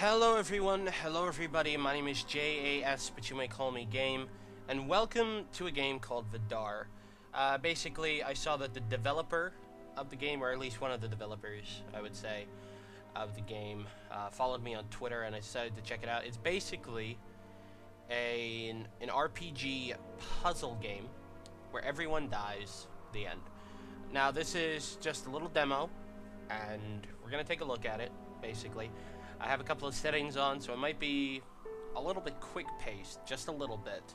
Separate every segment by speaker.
Speaker 1: Hello everyone, hello everybody, my name is J.A.S, but you may call me Game, and welcome to a game called Vidar. Basically, I saw that the developer of the game, or at least one of the developers, I would say, of the game, followed me on Twitter, and I decided to check it out. It's basically an RPG puzzle game where everyone dies, the end. Now, this is just a little demo, and we're going to take a look at it, basically. I have a couple of settings on, so it might be a little bit quick-paced, just a little bit.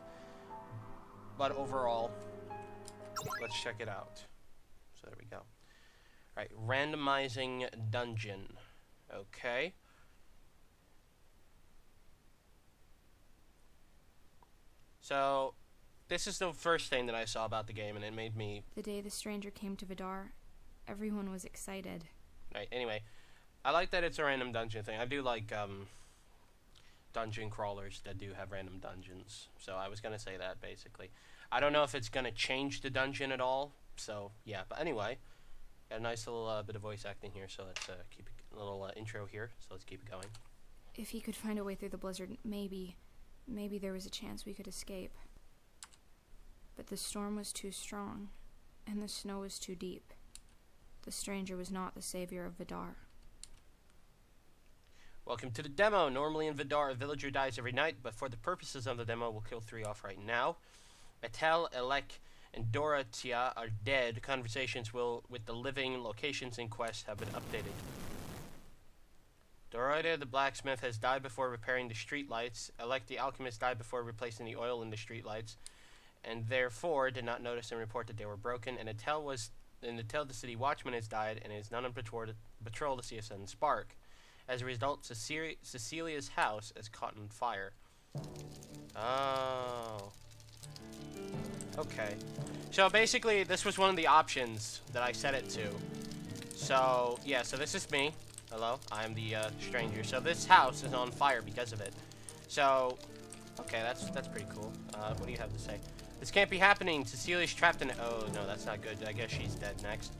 Speaker 1: But overall, let's check it out. So there we go. Alright, randomizing dungeon. Okay. So, this is the first thing that I saw about the game, and it made me...
Speaker 2: The day the stranger came to Vidar, everyone was excited.
Speaker 1: Right, anyway. I like that it's a random dungeon thing. I do like dungeon crawlers that do have random dungeons. So I was going to say that, basically. I don't know if it's going to change the dungeon at all. So, yeah. But anyway, got a nice little bit of voice acting here. So let's keep a little intro here. So let's keep it going.
Speaker 2: If he could find a way through the blizzard, maybe there was a chance we could escape. But the storm was too strong, and the snow was too deep. The stranger was not the savior of Vidar.
Speaker 1: Welcome to the demo. Normally in Vidar, a villager dies every night, but for the purposes of the demo, we'll kill 3 off right now. Etel, Elek, and Dorothea are dead. Conversations with the living locations in quest have been updated. Dorothea, the blacksmith, has died before repairing the streetlights. Elek, the alchemist, died before replacing the oil in the streetlights, and therefore did not notice and report that they were broken. And Etel, the city watchman, has died and is not on patrol to see a sudden spark. As a result, Cecilia's house is caught on fire. Oh. Okay. So basically, this was one of the options that I set it to. So, yeah, so this is me. Hello, I'm the stranger. So this house is on fire because of it. So, okay, that's pretty cool. What do you have to say? This can't be happening. Cecilia's trapped in it. Oh, no, that's not good. I guess she's dead next.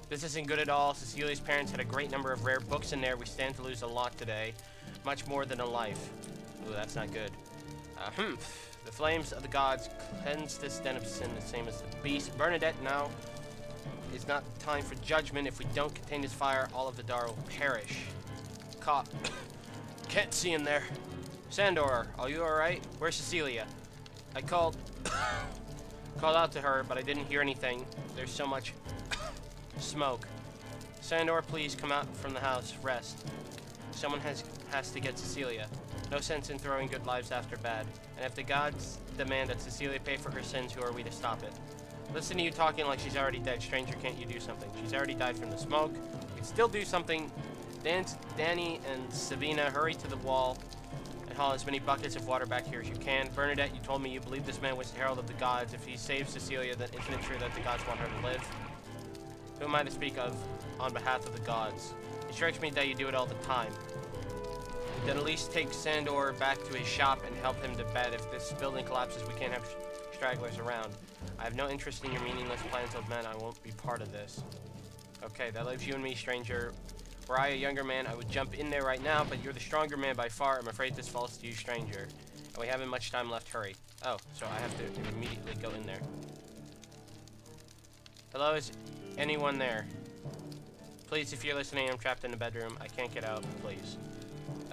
Speaker 1: This isn't good at all. Cecilia's parents had a great number of rare books in there. We stand to lose a lot today. Much more than a life. Ooh, that's not good. The flames of the gods cleanse this den of sin, the same as the beast. Bernadette, now is not time for judgment. If we don't contain this fire, all of Vidar will perish. Cop. Can't see in there. Sandor, are you alright? Where's Cecilia? I called out to her, but I didn't hear anything. There's so much smoke. Sandor, please come out from the house. Rest. Someone has to get Cecilia. No sense in throwing good lives after bad. And if the gods demand that Cecilia pay for her sins, who are we to stop it? Listen to you talking like she's already dead. Stranger, can't you do something? She's already died from the smoke. You can still do something. Danny and Sabina, hurry to the wall and haul as many buckets of water back here as you can. Bernadette, you told me you believe this man was the herald of the gods. If he saves Cecilia, then isn't it true that the gods want her to live? Who am I to speak of on behalf of the gods? It strikes me that you do it all the time. Then at least take Sandor back to his shop and help him to bed. If this building collapses, we can't have stragglers around. I have no interest in your meaningless plans of men. I won't be part of this. Okay, that leaves you and me, stranger. Were I a younger man, I would jump in there right now, but you're the stronger man by far. I'm afraid this falls to you, stranger. And we haven't much time left. Hurry. Oh, so I have to immediately go in there. Hello, is anyone there? Please, if you're listening, I'm trapped in the bedroom. I can't get out, please.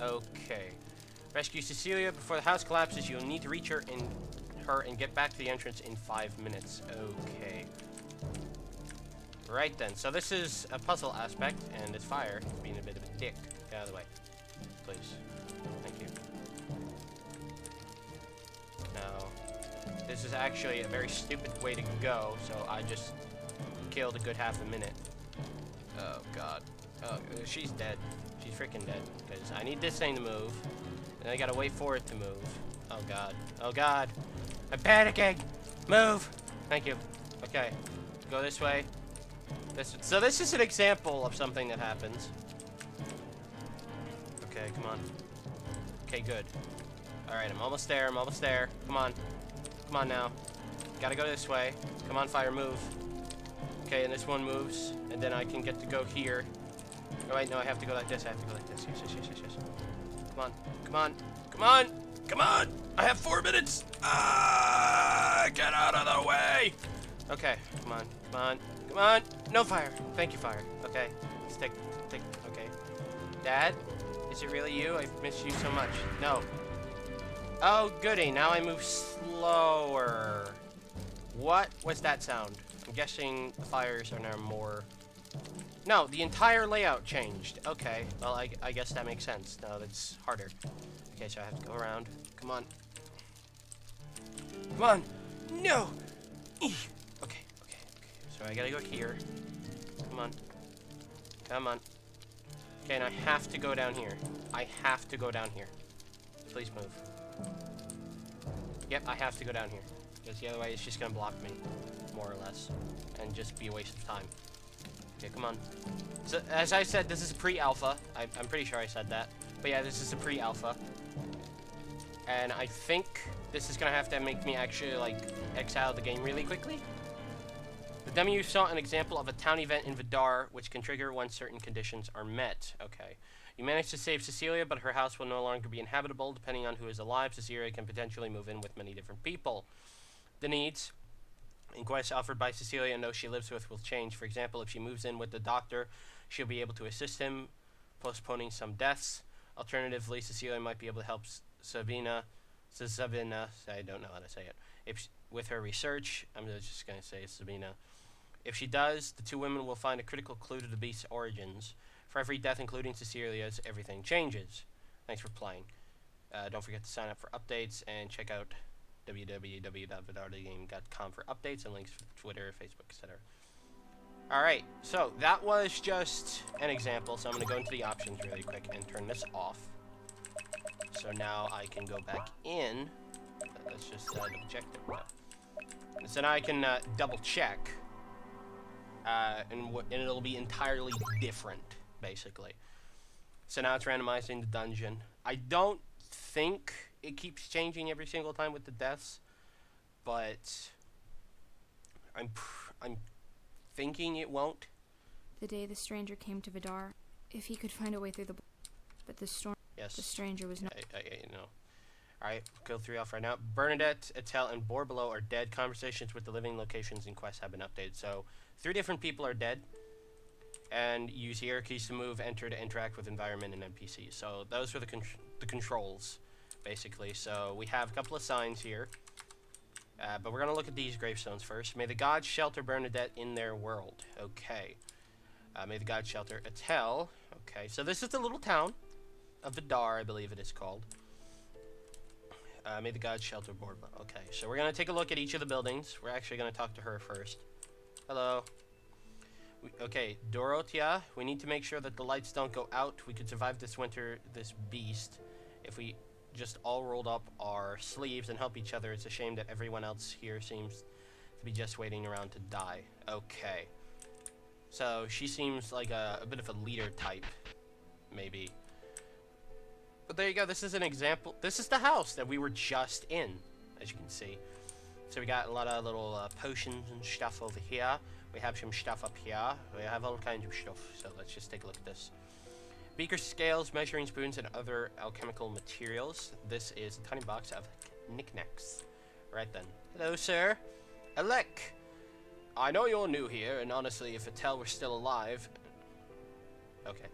Speaker 1: Okay. Rescue Cecilia before the house collapses. You'll need to reach her and get back to the entrance in 5 minutes. Okay. Right then. So this is a puzzle aspect, and it's fire. It's being a bit of a dick. Get out of the way. Please. Thank you. Now, this is actually a very stupid way to go, so I just killed a good half a minute. Oh, God. Oh, she's dead. She's freaking dead. Because I need this thing to move. And I gotta wait for it to move. Oh, God. Oh, God. I'm panicking! Move! Thank you. Okay. Go this way. So this is an example of something that happens. Okay, come on. Okay, good. Alright, I'm almost there. I'm almost there. Come on. Come on now. Gotta go this way. Come on, fire, move. Okay, and this one moves, and then I can get to go here. Oh wait, no, I have to go like this. I have to go like this. Yes, yes, yes, yes, yes. on, come on, come on, come on! I have 4 minutes! Ah! Get out of the way! Okay, come on, come on, come on! No fire! Thank you, fire. Okay, stick, okay. Dad? Is it really you? I've missed you so much. No. Oh, goody, now I move slower. What was that sound? I'm guessing the fires are now more... No, the entire layout changed. Okay, well, I guess that makes sense. Now that's harder. Okay, so I have to go around. Come on. Come on! No! Okay. So I gotta go here. Come on. Come on. Okay, and I have to go down here. I have to go down here. Please move. Yep, I have to go down here. Because the other way it's just gonna block me. More or less. And just be a waste of time. Okay, come on. So, as I said, this is a pre-alpha. I'm pretty sure I said that. But yeah, this is a pre-alpha. And I think this is gonna have to make me actually, like, exile the game really quickly. The demo you saw an example of a town event in Vidar, which can trigger when certain conditions are met. Okay. You managed to save Cecilia, but her house will no longer be inhabitable. Depending on who is alive, Cecilia can potentially move in with many different people. The needs and quests offered by Cecilia and those she lives with will change. For example, if she moves in with the doctor, she'll be able to assist him, postponing some deaths. Alternatively, Cecilia might be able to help Sabina, I don't know how to say it, with her research. I'm just going to say Sabina. If she does, the two women will find a critical clue to the beast's origins. For every death, including Cecilia's, everything changes. Thanks for playing. Don't forget to sign up for updates and check out www.vidardagame.com for updates and links for Twitter, Facebook, etc. Alright, so that was just an example, so I'm going to go into the options really quick and turn this off. So now I can go back in. Let's just double check. There we go. So now I can double check. And it'll be entirely different, basically. So now it's randomizing the dungeon. I don't think it keeps changing every single time with the deaths, but I'm thinking it won't.
Speaker 2: The day the stranger came to Vidar, if he could find a way through the... But the storm...
Speaker 1: Yes.
Speaker 2: The stranger was not...
Speaker 1: You know. Alright, go 3 off right now. Bernadette, Etel, and Borbelo are dead. Conversations with the living locations and quests have been updated. So, 3 different people are dead. And use the arrow keys to move, enter to interact with environment and NPCs. So, those were the controls, basically. So, we have a couple of signs here. But we're going to look at these gravestones first. May the gods shelter Bernadette in their world. Okay. May the gods shelter Etel. Okay, so this is the little town of Vidar, I believe it is called. May the gods shelter Borba. Okay, so we're going to take a look at each of the buildings. We're actually going to talk to her first. Hello. Okay, Dorothea, we need to make sure that the lights don't go out. We could survive this winter, this beast, if we just all rolled up our sleeves and help each other. It's a shame that everyone else here seems to be just waiting around to die. Okay. So, she seems like a bit of a leader type, maybe. But there you go, this is an example. This is the house that we were just in, as you can see. So we got a lot of little potions and stuff over here. We have some stuff up here. We have all kinds of stuff. So let's just take a look at this. Beaker scales, measuring spoons, and other alchemical materials. This is a tiny box of knickknacks. Right then. Hello, sir. Alec. I know you're new here, and honestly, if Etel were still alive... Okay.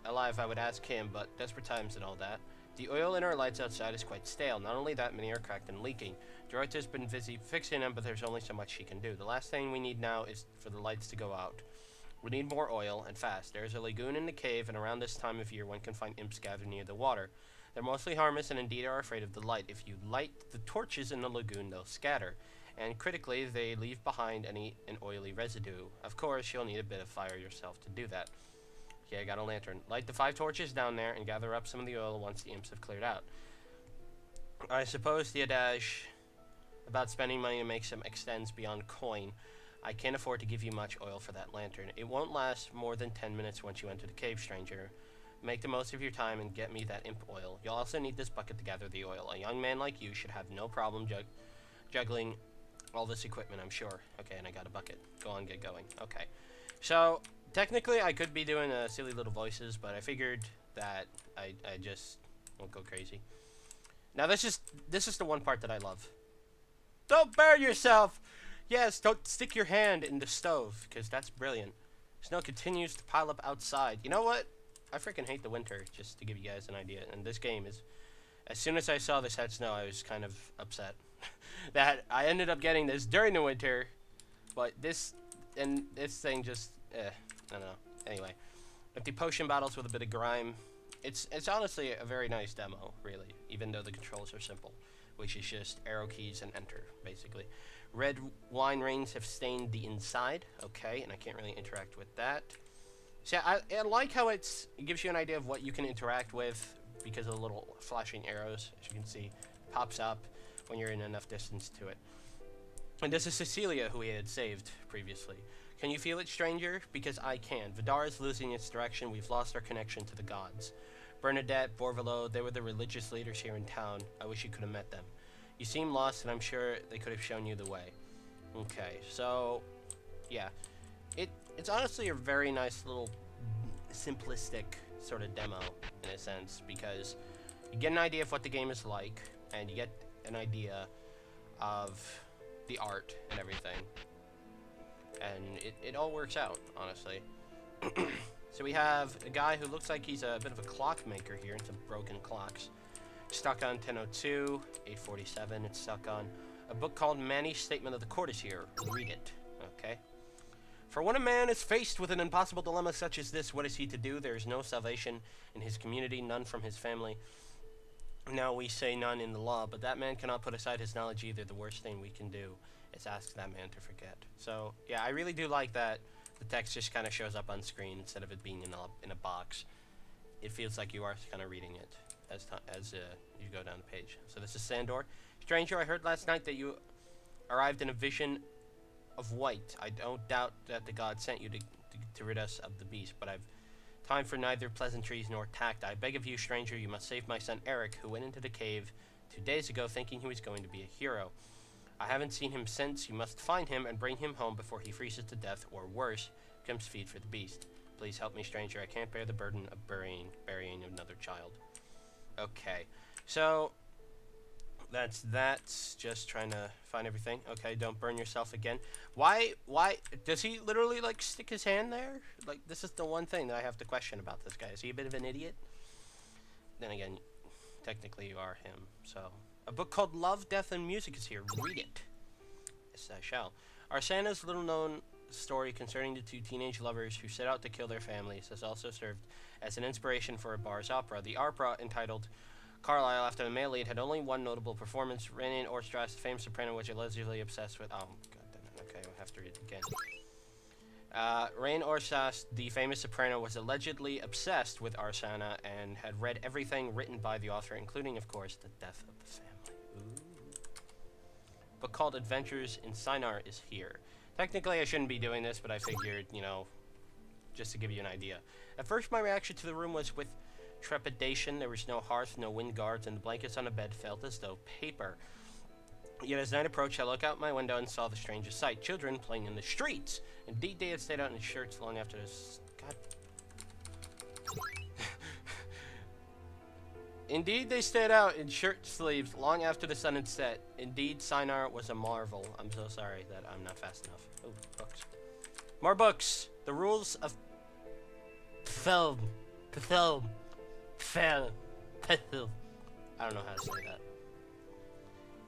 Speaker 1: Alive, I would ask him, but desperate times and all that. The oil in our lights outside is quite stale. Not only that, many are cracked and leaking. Dorothy's been busy fixing them, but there's only so much she can do. The last thing we need now is for the lights to go out. We need more oil, and fast. There's a lagoon in the cave, and around this time of year, one can find imps gathered near the water. They're mostly harmless and indeed are afraid of the light. If you light the torches in the lagoon, they'll scatter. And critically, they leave behind an oily residue. Of course, you'll need a bit of fire yourself to do that. Okay, I got a lantern. Light the 5 torches down there and gather up some of the oil once the imps have cleared out. I suppose the adage about spending money to make some extends beyond coin. I can't afford to give you much oil for that lantern. It won't last more than 10 minutes once you enter the cave, stranger. Make the most of your time and get me that imp oil. You'll also need this bucket to gather the oil. A young man like you should have no problem juggling all this equipment, I'm sure. Okay, and I got a bucket. Go on, get going. Okay. So, technically, I could be doing silly little voices, but I figured that I just won't go crazy. Now this is the one part that I love. Don't burn yourself! Yes, don't stick your hand in the stove, because that's brilliant. Snow continues to pile up outside. You know what? I freaking hate the winter, just to give you guys an idea. And this game is... As soon as I saw this had snow, I was kind of upset. That I ended up getting this during the winter, but this thing just... I don't know. Anyway. Empty potion bottles with a bit of grime. It's honestly a very nice demo, really, even though the controls are simple, which is just arrow keys and enter, basically. Red wine rings have stained the inside, okay, and I can't really interact with that. So I like how it gives you an idea of what you can interact with because of the little flashing arrows, as you can see, pops up when you're in enough distance to it. And this is Cecilia, who we had saved previously. Can you feel it, stranger? Because I can. Vidar is losing its direction. We've lost our connection to the gods. Bernadette, Borvalo, they were the religious leaders here in town. I wish you could have met them. You seem lost, and I'm sure they could have shown you the way. Okay, so, yeah. It's honestly a very nice little simplistic sort of demo, in a sense, because you get an idea of what the game is like, and you get an idea of the art and everything. And it all works out, honestly. So we have a guy who looks like he's a bit of a clockmaker here, and some broken clocks. Stuck on 1002, 847, it's stuck on. A book called Manny's Statement of the Court is here. Read it. Okay. For when a man is faced with an impossible dilemma such as this, what is he to do? There is no salvation in his community, none from his family. Now we say none in the law, but that man cannot put aside his knowledge either. The worst thing we can do is ask that man to forget. So, yeah, I really do like that the text just kind of shows up on screen instead of it being in a box. It feels like you are kind of reading it as you go down the page. So this is Sandor. Stranger, I heard last night that you arrived in a vision of white. I don't doubt that the god sent you to rid us of the beast, but I've time for neither pleasantries nor tact. I beg of you, stranger, you must save my son Eric, who went into the cave 2 days ago thinking he was going to be a hero. I haven't seen him since. You must find him and bring him home before he freezes to death, or worse, becomes feed for the beast. Please help me, stranger. I can't bear the burden of burying another child. Okay, so that's just trying to find everything. Okay, don't burn yourself again. Why does he literally like stick his hand there? Like, this is the one thing that I have to question about this guy. Is he a bit of an idiot? Then again, technically you are him. So a book called Love, Death, and Music is here. Read it. Yes, I shall. Arsana's little-known story concerning the two teenage lovers who set out to kill their families has also served as an inspiration for a bar's opera. The opera, entitled Carlisle, after the male lead, had only one notable performance. René Orstras, the famous soprano, was allegedly obsessed with... Oh, god damn it. Okay, I'll have to read it again. René Orstras, the famous soprano, was allegedly obsessed with Arsana and had read everything written by the author, including, of course, the death of the family. Ooh. Book called Adventures in Sinar is here. Technically, I shouldn't be doing this, but I figured, you know, just to give you an idea. At first, my reaction to the room was with trepidation. There was no hearth, no wind guards, and the blankets on the bed felt as though paper. Yet as night approached, I looked out my window and saw the strangest sight. Children playing in the streets. Indeed, they had stayed out in shirts long after this... God. Indeed, they stayed out in shirt sleeves long after the sun had set. Indeed, Sinar was a marvel. I'm so sorry that I'm not fast enough. Oh, books. More books. The rules of... Film. I don't know how to say that.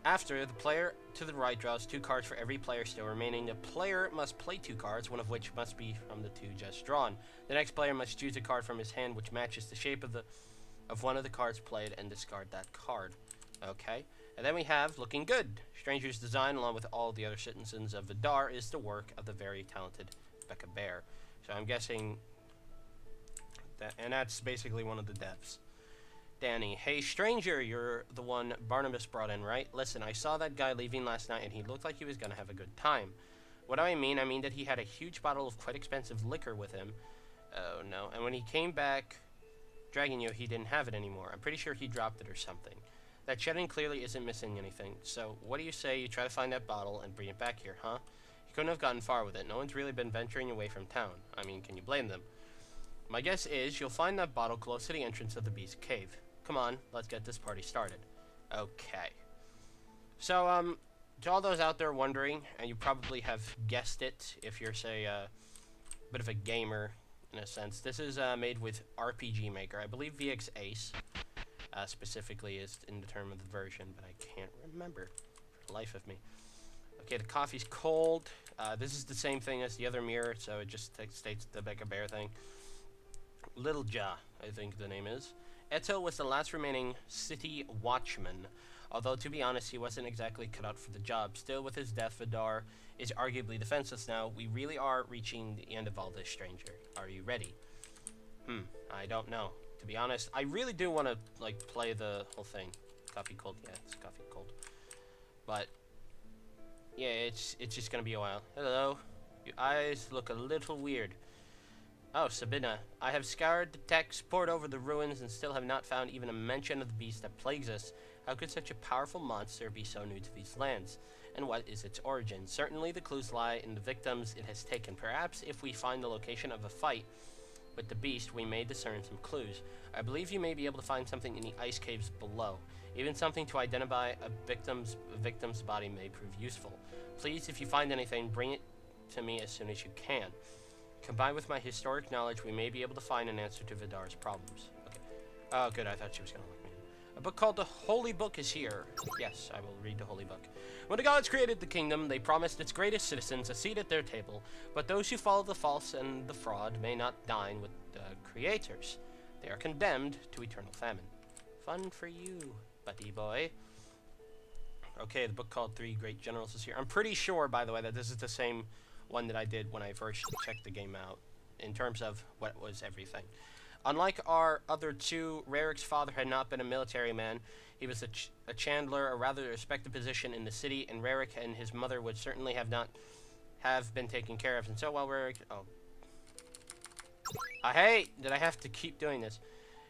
Speaker 1: After, the player to the right draws 2 cards for every player still remaining. The player must play 2 cards, one of which must be from the 2 just drawn. The next player must choose a card from his hand which matches the shape of one of the cards played and discard that card. Okay. And then we have Looking Good. Stranger's design, along with all the other citizens of Vidar, is the work of the very talented Becca Bear. So I'm guessing... and that's basically one of the devs. Danny, hey stranger, you're the one Barnabas brought in, right? Listen, I saw that guy leaving last night and he looked like he was gonna have a good time. What do I mean? I mean that he had a huge bottle of quite expensive liquor with him. Oh no, and when he came back dragging you, he didn't have it anymore. I'm pretty sure he dropped it or something. That shedding clearly isn't missing anything. So what do you say you try to find that bottle and bring it back here, huh? He couldn't have gotten far with it. No one's really been venturing away from town. I mean, can you blame them? My guess is you'll find that bottle close to the entrance of the Beast Cave. Come on, let's get this party started. Okay. So, to all those out there wondering, and you probably have guessed it if you're, say, a bit of a gamer, in a sense, this is made with RPG Maker. I believe J.A.S. Specifically is in the term of the version, but I can't remember for the life of me. Okay, the coffee's cold. This is the same thing as the other mirror, so it just states the Becca Bear thing. Little Ja, I think the name is. Eto was the last remaining city watchman. Although, to be honest, he wasn't exactly cut out for the job. Still, with his death, Vidar is arguably defenseless now. We really are reaching the end of all this, stranger. Are you ready? I don't know. To be honest, I really do want to, like, play the whole thing. Coffee cold? Yeah, it's coffee cold. But, yeah, it's just gonna be a while. Hello. Your eyes look a little weird. Oh, Sabina. I have scoured the text, pored over the ruins, and still have not found even a mention of the beast that plagues us. How could such a powerful monster be so new to these lands? And what is its origin? Certainly the clues lie in the victims it has taken. Perhaps if we find the location of a fight with the beast, we may discern some clues. I believe you may be able to find something in the ice caves below. Even something to identify a victim's body may prove useful. Please, if you find anything, bring it to me as soon as you can. Combined with my historic knowledge, we may be able to find an answer to Vidar's problems. Okay. Oh, good. I thought she was going to look me in. A book called The Holy Book is here. Yes, I will read the Holy Book. When the gods created the kingdom, they promised its greatest citizens a seat at their table, but those who follow the false and the fraud may not dine with the creators. They are condemned to eternal famine. Fun for you, buddy boy. Okay, the book called Three Great Generals is here. I'm pretty sure, by the way, that this is the same one that I did when I first checked the game out, in terms of what was everything. Unlike our other two, Rarik's father had not been a military man. He was a chandler, a rather respected position in the city, and Rarik and his mother would certainly have been taken care of. And so while Rarik... Oh. I hate that I have to keep doing this.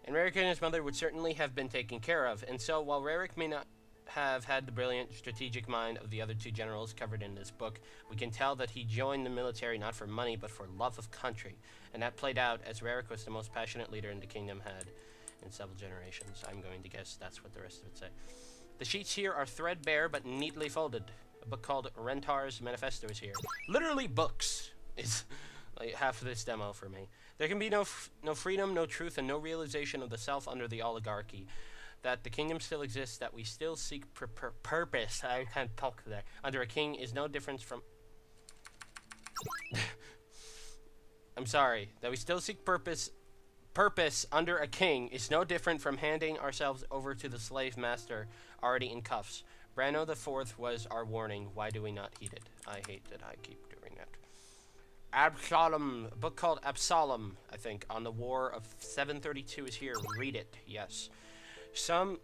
Speaker 1: And Rarik and his mother would certainly have been taken care of. And so while Rarik may not have had the brilliant strategic mind of the other two generals covered in this book, we can tell that he joined the military not for money but for love of country, and that played out as Rarik was the most passionate leader in the kingdom had in several generations. I'm going to guess that's what the rest of it say. The sheets here are threadbare but neatly folded. A book called Rentar's Manifesto is here. Literally books is like half of this demo for me. There can be no freedom, no truth, and no realization of the self under the oligarchy. That the kingdom still exists, that we still seek purpose. I can't talk there. Under a king is no difference from... I'm sorry. That we still seek purpose under a king is no different from handing ourselves over to the slave master already in cuffs. Brano IV was our warning. Why do we not heed it? I hate that I keep doing that. Absalom, a book called Absalom, I think, on the War of 732 is here. Read it, yes. Some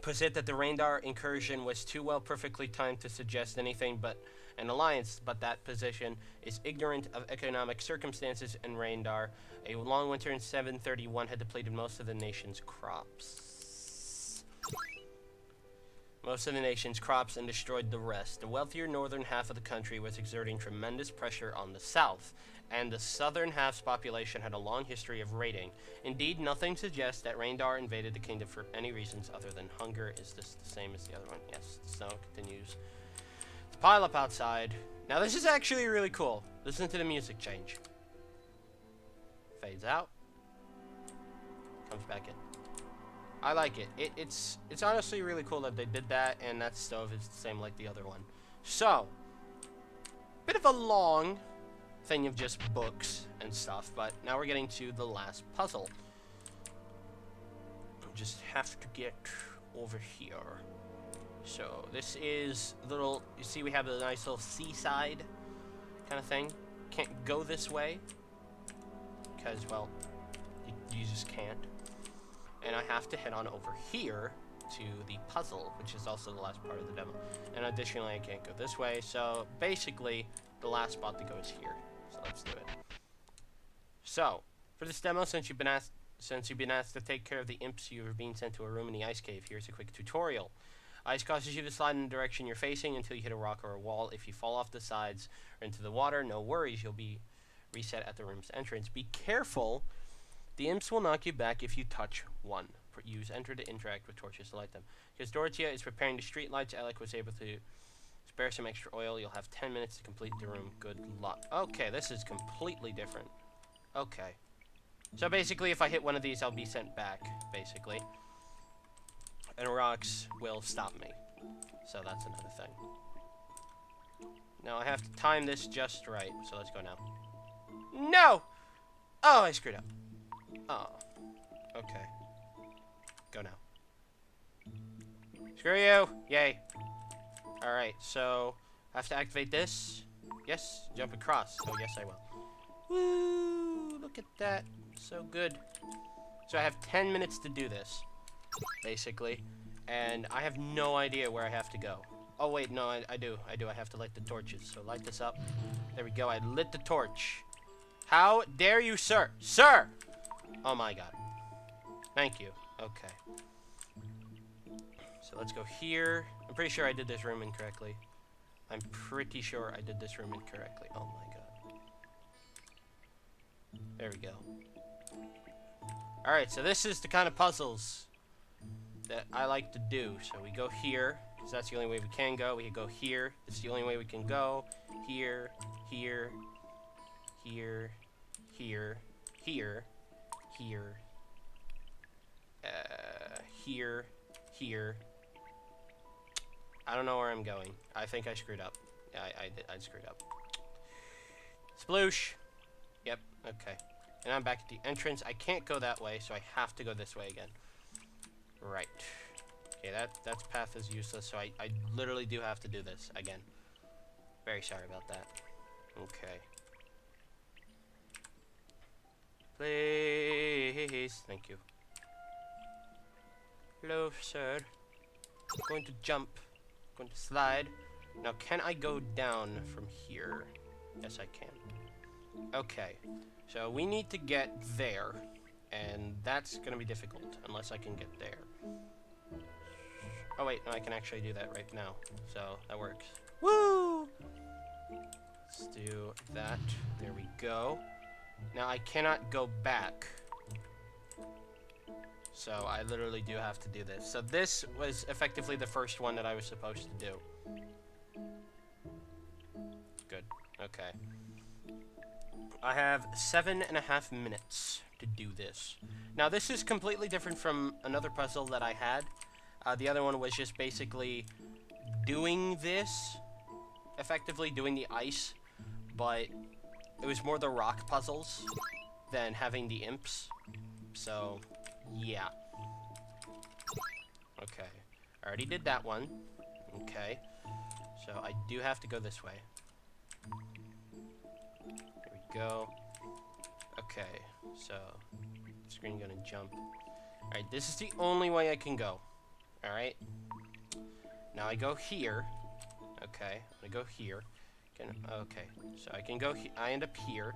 Speaker 1: posit that the Randar incursion was too well perfectly timed to suggest anything but an alliance, but that position is ignorant of economic circumstances in Randar. A long winter in 731 had depleted most of the nation's crops. And destroyed the rest. The wealthier northern half of the country was exerting tremendous pressure on the south, and the southern half's population had a long history of raiding. Indeed, nothing suggests that Randar invaded the kingdom for any reasons other than hunger. Is this the same as the other one? Yes, the snow continues to pile up outside. Now this is actually really cool. Listen to the music change. Fades out. Comes back in. I like it. It's honestly really cool that they did that, and that stove is the same like the other one. So, bit of a long thing of just books and stuff, but now we're getting to the last puzzle. Just have to get over here. So this is little, you see we have a nice little seaside kind of thing. Can't go this way because, well, you just can't. And I have to head on over here to the puzzle, which is also the last part of the demo. And additionally, I can't go this way, so basically the last spot to go is here. So let's do it. So, for this demo, since you've been asked to take care of the imps, you are being sent to a room in the ice cave. Here's a quick tutorial. Ice causes you to slide in the direction you're facing until you hit a rock or a wall. If you fall off the sides or into the water, no worries, you'll be reset at the room's entrance. Be careful The imps will knock you back if you touch one. Use enter to interact with torches to light them. Because Dorothea is preparing the street lights, Alec was able to spare some extra oil. You'll have 10 minutes to complete the room. Good luck. Okay, this is completely different. Okay. So basically, if I hit one of these, I'll be sent back, basically. And rocks will stop me. So that's another thing. Now I have to time this just right. So let's go now. No! Oh, I screwed up. Oh. Okay. Go now. Screw you! Yay. Alright, so I have to activate this. Yes, jump across. Oh, yes, I will. Woo! Look at that. So good. So I have 10 minutes to do this, basically. And I have no idea where I have to go. Oh, wait, no, I do. I have to light the torches. So light this up. There we go. I lit the torch. How dare you, sir? Sir! Oh, my God. Thank you. Okay. So let's go here. I'm pretty sure I did this room incorrectly. I'm pretty sure I did this room incorrectly. Oh, my God. There we go. Alright, so this is the kind of puzzles that I like to do. So we go here, because that's the only way we can go. We can go here. It's the only way we can go. Here, here, here, here, here, here, here, here. I don't know where I'm going. I think I screwed up. Yeah, I screwed up. Sploosh. Yep, okay. And I'm back at the entrance. I can't go that way, so I have to go this way again. Right. Okay, that path is useless, so I literally do have to do this again. Very sorry about that. Okay. Please. Thank you. Hello, sir. I'm going to jump. I'm going to slide. Now, can I go down from here? Yes, I can. Okay. So we need to get there, and that's going to be difficult unless I can get there. Oh wait, no, I can actually do that right now, so that works. Woo! Let's do that. There we go. Now I cannot go back, so I literally do have to do this. So this was effectively the first one that I was supposed to do. Good. Okay. I have 7.5 minutes to do this. Now, this is completely different from another puzzle that I had. The other one was just basically doing this, effectively doing the ice, but it was more the rock puzzles than having the imps. So, yeah. Okay. I already did that one. Okay. So, I do have to go this way. Go. Okay, so screen gonna jump. Alright, this is the only way I can go. Alright. Now I go here. Okay, I go here. Okay, so I can go I end up here.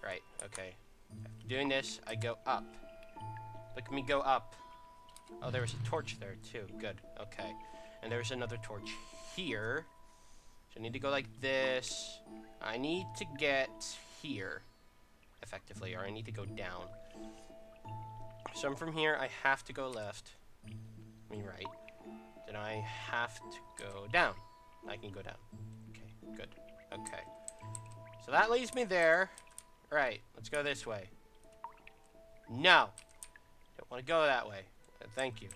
Speaker 1: Right, okay. After doing this, I go up. Look at me go up. Oh, there was a torch there too. Good, okay. And there's another torch here. I need to go like this. I need to get here, effectively, or I need to go down. So I'm from here, I have to go left. I mean right. Then I have to go down. I can go down. Okay, good. Okay. So that leads me there. Right, let's go this way. No! Don't want to go that way. Thank you.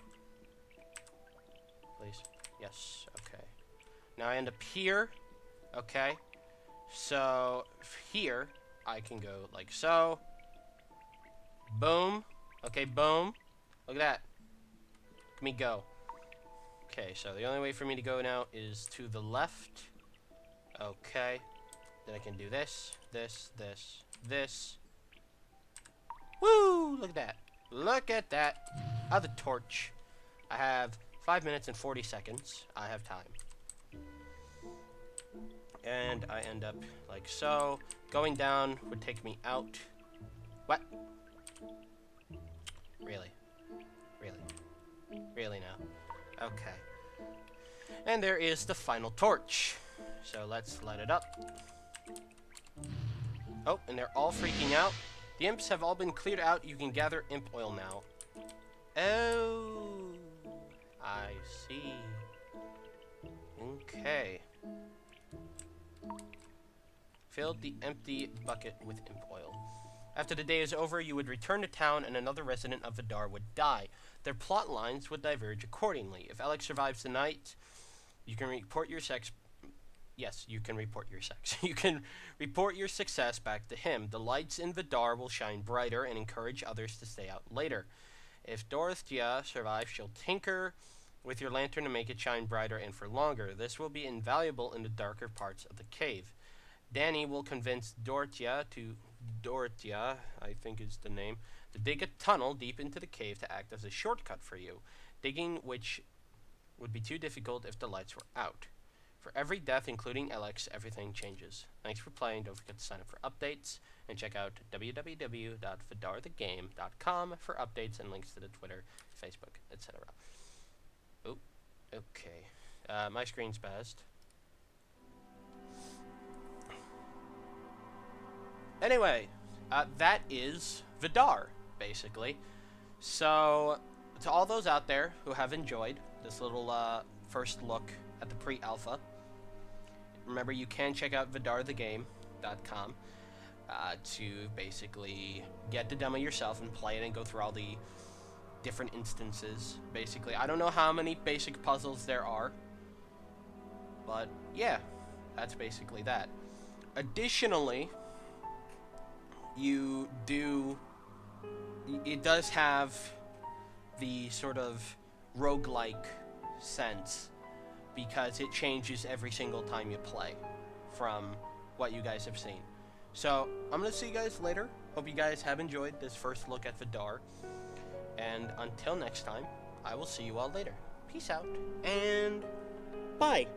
Speaker 1: Please. Yes, okay. Now I end up here, okay? So, here, I can go like so. Boom. Okay, boom. Look at that. Let me go. Okay, so the only way for me to go now is to the left. Okay. Then I can do this, this, this, this. Woo! Look at that. Look at that. The torch. I have 5 minutes and 40 seconds. I have time. And I end up like so. Going down would take me out. What? Really? Really? Really now? Okay. And there is the final torch. So let's light it up. Oh, and they're all freaking out. The imps have all been cleared out. You can gather imp oil now. Oh, I see. Okay. Filled the empty bucket with imp oil. After the day is over, you would return to town and another resident of Vidar would die. Their plot lines would diverge accordingly. If Alex survives the night, you can report your sex. Yes, you can report your sex. You can report your success back to him. The lights in Vidar will shine brighter and encourage others to stay out later. If Dorothea survives, she'll tinker with your lantern to make it shine brighter and for longer. This will be invaluable in the darker parts of the cave. Danny will convince Dorothea, I think is the name, to dig a tunnel deep into the cave to act as a shortcut for you, digging which would be too difficult if the lights were out. For every death, including Alex, everything changes. Thanks for playing. Don't forget to sign up for updates, and check out www.vidarthegame.com for updates and links to the Twitter, Facebook, etc. Oh, okay. My screen's buzzed. Anyway, that is Vidar, basically. So, to all those out there who have enjoyed this little first look at the pre-alpha, remember you can check out vidarthegame.com to basically get the demo yourself and play it and go through all the different instances, basically. I don't know how many basic puzzles there are, but yeah, that's basically that. Additionally, it does have the sort of roguelike sense because it changes every single time you play from what you guys have seen. So, I'm going to see you guys later. Hope you guys have enjoyed this first look at Vidar. And until next time, I will see you all later. Peace out, and bye!